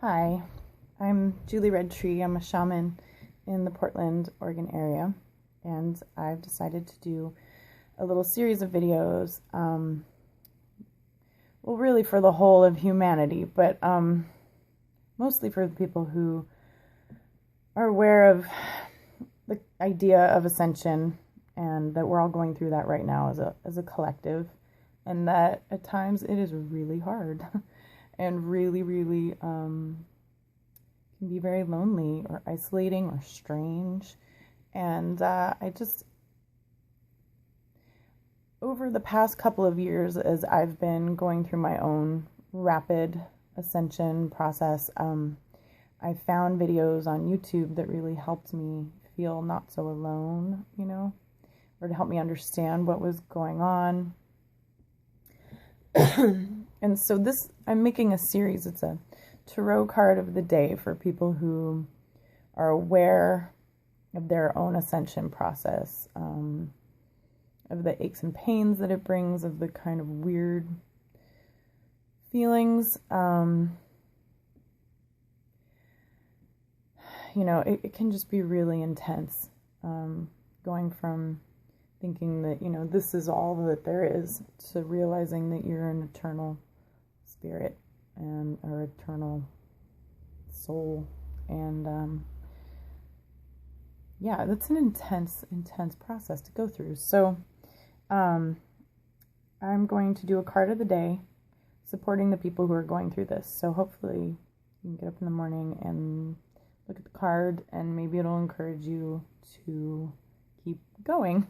Hi, I'm Julie Redtree. I'm a shaman in the Portland, Oregon area, and I've decided to do a little series of videos, well, really for the whole of humanity, but mostly for the people who are aware of the idea of ascension and that we're all going through that right now as a collective, and that at times it is really hard and really can be very lonely or isolating or strange. And over the past couple of years, as I've been going through my own rapid ascension process, I found videos on YouTube that really helped me feel not so alone, or to help me understand what was going on. And so I'm making a series. It's a tarot card of the day for people who are aware of their own ascension process, of the aches and pains that it brings, of the kind of weird feelings. It can just be really intense, going from thinking that, this is all that there is, to realizing that you're an eternal spirit and or eternal soul. And that's an intense process to go through. So I'm going to do a card of the day supporting the people who are going through this. So hopefully you can get up in the morning and look at the card, and maybe it'll encourage you to keep going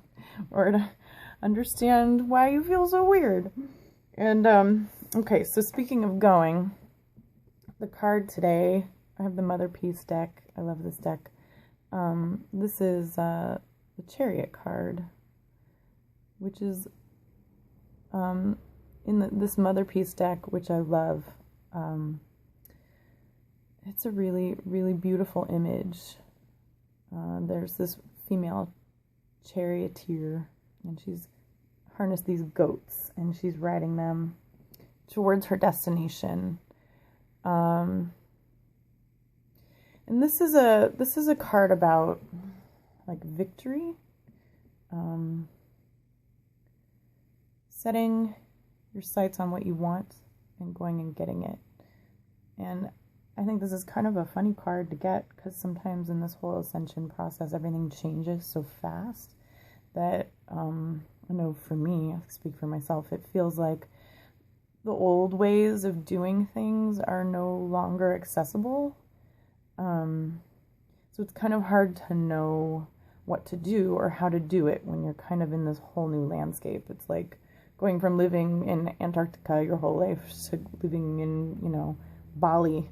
or to understand why you feel so weird. And okay, so speaking of going, the card today, I have the Mother Peace deck. I love this deck. This is the Chariot card, which is in this Mother Peace deck, which I love. It's a really beautiful image. There's this female charioteer, and she's harnessed these goats, and she's riding them towards her destination. And this is a card about like victory, setting your sights on what you want and going and getting it. And I think this is kind of a funny card to get, because sometimes in this whole ascension process, everything changes so fast that, I know for me, I speak for myself, it feels like the old ways of doing things are no longer accessible. So it's kind of hard to know what to do or how to do it when you're kind of in this whole new landscape. It's like going from living in Antarctica your whole life to living in, Bali.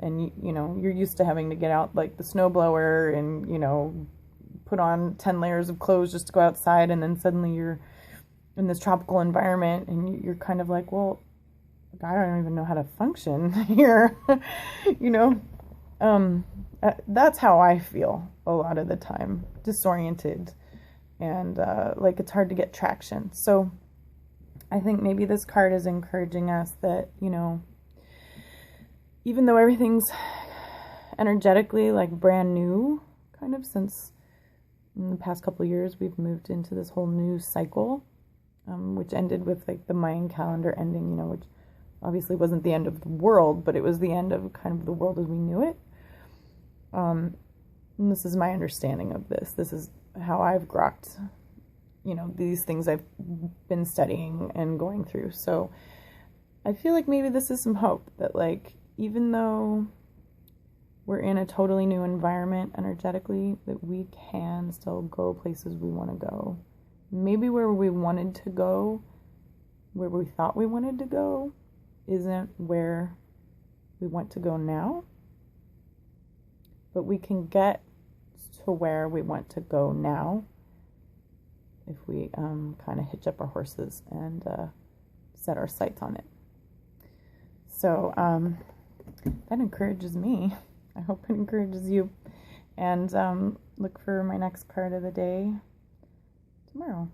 And, you're used to having to get out like the snowblower and, put on 10 layers of clothes just to go outside. And then suddenly you're in this tropical environment and you're kind of like, well, I don't even know how to function here, That's how I feel a lot of the time, disoriented and like it's hard to get traction. So I think maybe this card is encouraging us that, even though everything's energetically like brand new, kind of, since in the past couple of years we've moved into this whole new cycle, which ended with like the Mayan calendar ending, which obviously wasn't the end of the world, but it was the end of kind of the world as we knew it. And this is my understanding of this. This is how I've grokked, these things I've been studying and going through. So I feel like maybe this is some hope that, like, even though we're in a totally new environment energetically, that we can still go places we want to go. Maybe where we wanted to go, where we thought we wanted to go, isn't where we want to go now. But we can get to where we want to go now if we kind of hitch up our horses and set our sights on it. So that encourages me. I hope it encourages you. And look for my next card of the day tomorrow.